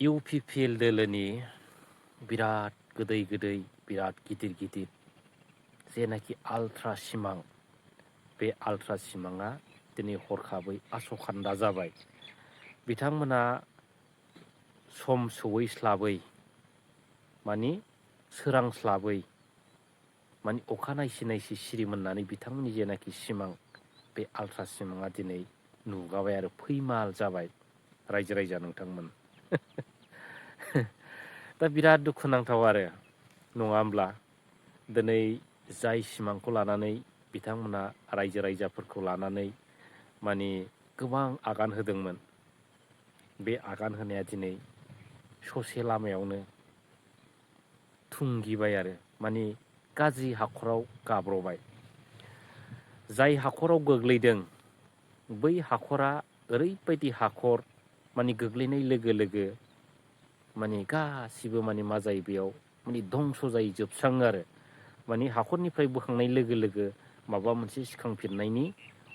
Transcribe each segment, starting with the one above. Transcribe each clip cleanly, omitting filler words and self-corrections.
UPPL दोलोनि बिराद गोदै बिराद गिदिर जेनाखि आल्ट्रा सिमां बे आल्ट्रा सिमाङा दिनै हरखाबै आसखान्दा जाबाय। बिथांमोना सम सौहैस्लाबै मानि सोरांस्लाबै मानि अखा नायसि सिरि मोननानै बिथांमोननि जेनाखि सिमां बे आल्ट्रा सिमाङा दिनै नुगाबाय आरो फैमाल जाबाय रायजो राजा नोंथांमोन। दा बिराद दुखुनांथाव आरो नङा होमब्ला? दिनै जाय सिमांखौ लानानै बिथांमोना रायजो राजाफोरखौ लानानै मानि गोबां आगान होदोंमोन, बे आगान होनाया दिनै ससे लामायावनो थुंगिबाय आरो मानि गाज्रि हाखराव गाब्र'बाय। जाय हाखराव गोग्लैदों बै हाखरा ओरैबायदि हाखर मानि गोग्लैनाय लोगो लोगो मानि गासिबो मानि मा जायो बेयाव मानि धंस' जायो, जोबस्राङो आरो मानि हाखरनिफ्राय बोखांनाय लोगो लोगो माबा मोनसे सिखांफिननायनि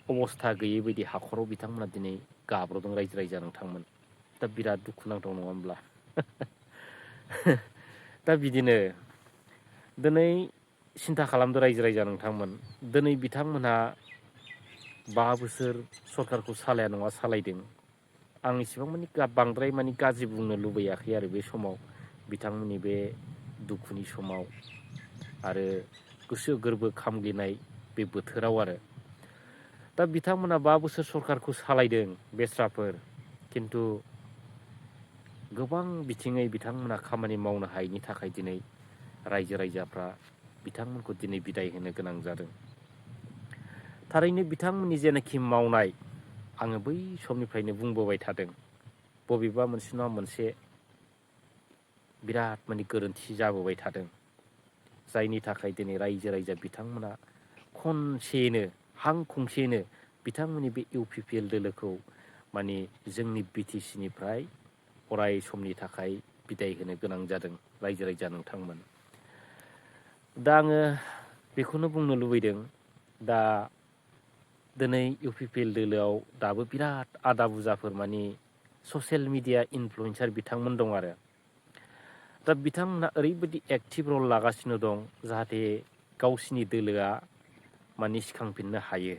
अबस्था गैयै बायदि हाखराव बिथांमोना दिनै गाब्र'दों रायजो राजा नोंथांमोन। दा बिराद दुखुनांथाव नङा होमब्ला? दा बिदिनो दिनै सिन्था खालामदो रायजो राजा नोंथांमोन, दिनै बिथांमोनहा 5 बोसोर सरकारखौ सालाया नङा सालायदों। आं इसेबां मानि बांद्राय मानि गाज्रि बुंनो लुबैयाखै आरो बे समाव बिथांमोननि बे दुखुनि समाव आरो गोसो गोरबो खामग्लिनाय बे बोथोराव आरो। दा बिथांमोना 5 बोसोर सरकारखौ सालायदों बेस्राफोर, खिन्थु गोबां बिथिङै बिथांमोना खामानि मावनो हायैनि थाखाय दिनै रायजो राजाफ्रा बिथांमोनखौ दिनै बिदाय होनो गोनां जादों। थारैनो बिथांमोननि जेनाखि मावनाय, आङो बै समनिफ्रायनो बुंबोबाय थादों, बबेबा मोनसे नङा मोनसे बिराद मानि गोरोन्थि जाबोबाय थादों। जायनि थाखाय दिनै रायजो राजा बिथांमोना खनसेनो हां खंसेनो बिथांमोननि बे इउपिपिएल दोलोखौ मानि जोंनि बिटिसिनिफ्राय अराय समनि थाखाय बिदाय होनो गोनां जादों रायजो राजा नोंथांमोन। दा आङो बेखौनो बुंनो लुबैदों, दा दिनै इउपिपिएल दोलोआव दाबो बिराद आदा बुजाफोर मानि ससियेल मिडिया इनफ्लुयेन्सार बिथांमोन दं आरो। दा बिथांमोनहा ओरैबायदि एक्टिभ रल लागासिनो दं जाहाथे गावसिनि दोलोआ मानि सिखांफिननो हायो।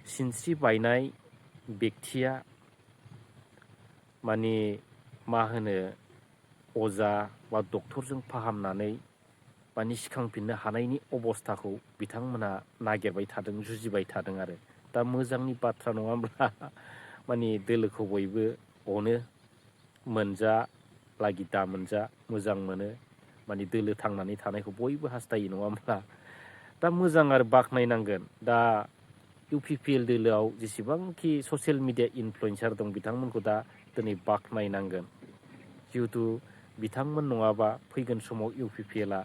सिनस्रि बायनाय बेक्तिया मानि मा होनो अजा बा डक्टरजों फाहामनानै मानि सिखांफिननो हानायनि अबस्थाखौ बिथांमोना नागिरबाय थादों, जुजिबाय थादों आरो। दा मोजांनि बाथ्रा नङा होमब्ला? मानि दोलोखौ बयबो अनो, मोनजा लागि दा मोनजा, मोजां मोनो, मानि दोलो थांनानै थानायखौ बयबो हास्थायो नङा होमब्ला? दा मोजां आरो बाख्नायनांगोन। दा इउपिपिएल दोलोआव जेसेबांखि ससियेल मिडिया इनफ्लुयेन्सार दं बिथांमोनखौ दा दिनै बाख्नायनांगोन। जिहेथु बिथांमोन नङाबा फैगोन समाव इउपिपिएलआ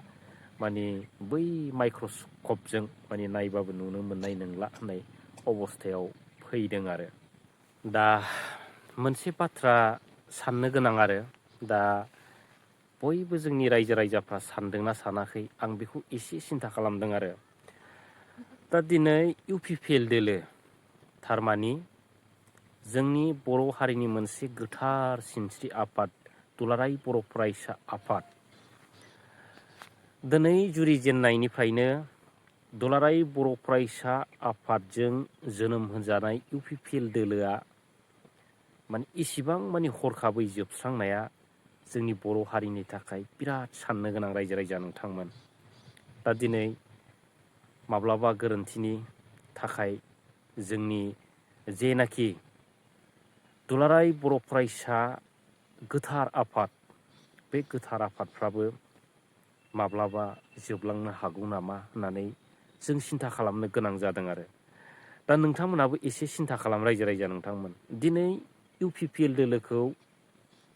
मानि बै माइक्रस्कपजों मानि नायबाबो नुनो मोननाय नंला होननाय अबस्थायाव फैदों आरो। दा मोनसे बाथ्रा साननो गोनां आरो, दा बयबो जोंनि रायजो राजाफ्रा सानदोंना सानाखै आं बेखौ एसे सिन्था खालामदों आरो। दा दिनै इउपिपिएल दोलो थारमानि जोंनि बर' हारिनि मोनसे गोथार सिनस्रि आफाद, दुलाराय बर' फरायसा आफाद, दिनै जुरिजेननायनिफ्रायनो दुलाराय बर' फरायसा आफादजों जोनोम होजानाय इउपिपिएल दोलोआ माने इसिबां मानि हरखाबै जोबस्रांनाया जोंनि बर' हारिनि थाखाय बिराद साननो गोनां रायजो राजा नोंथांमोन। दा दिनै माब्लाबा गोरोन्थिनि थाखाय जोंनि जेनाखि दुलाराय बर' फरायसा गोथार आफाद, बे गोथार आफादफ्राबो माब्लाबा जोबलांनो हागौ नामा होननानै जों सिन्था खालामनो गोनां जादों आरो। दा नोंथांमोनहाबो एसे सिन्था खालाम रायजो राजा नोंथांमोन। दिनै इउपिपिएल दोलोखौ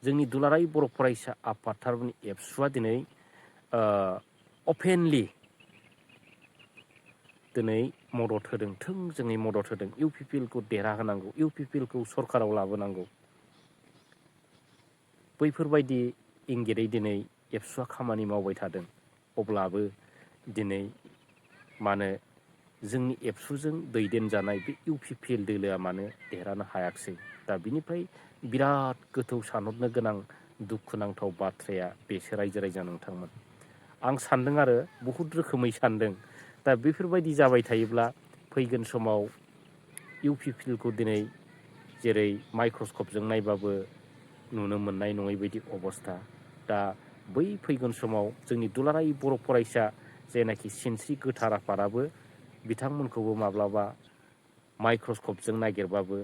जोंनि दुलाराय बर' फरायसा आफाद थारमानि एबसुआ दिनै अपेनलि दिनै मदद होदों, थोंजोङै मदद होदों। इउपिपिएलखौ देरहाहोनांगौ, इउपिपिएलखौ सरकाराव लाबोनांगौ, बैफोरबायदि इंगितै दिनै एबसुआ खामानि मावबाय थादों। अब्लाबो दिनै मानो जोंनि एबसुजों दैदेनजानाय बे इउपिपिएल दोलोआ मानो देरहानो हायाखिसै? दा बिनिफ्राय बिराद गोथौ सानहरनो गोनां दुखुनांथाव बाथ्राया बेसो रायजो राजा नोंथांमोन। आं सान्दों आरो बहुद रोखोमै सान्दों। दा बेफोरबायदि जाबाय थायोब्ला फैगोन समाव UPPLखौ दिनै जेरै माइक्रस्कपजों नायबाबो नुनो मोननाय नङै बायदि अबस्था। दा बै फैगोन समाव जोंनि दुलाराय बर' फरायसा जेनाखि सिनस्रि गोथार आफादाबो बिथांमोनखौबो माब्लाबा माइक्रस्कपजों नागिरबाबो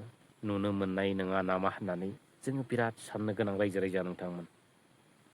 नुनो मोननाय नङा नामा होननानै जोङो बिराद साननो गोनां रायजो राजा नोंथांमोन।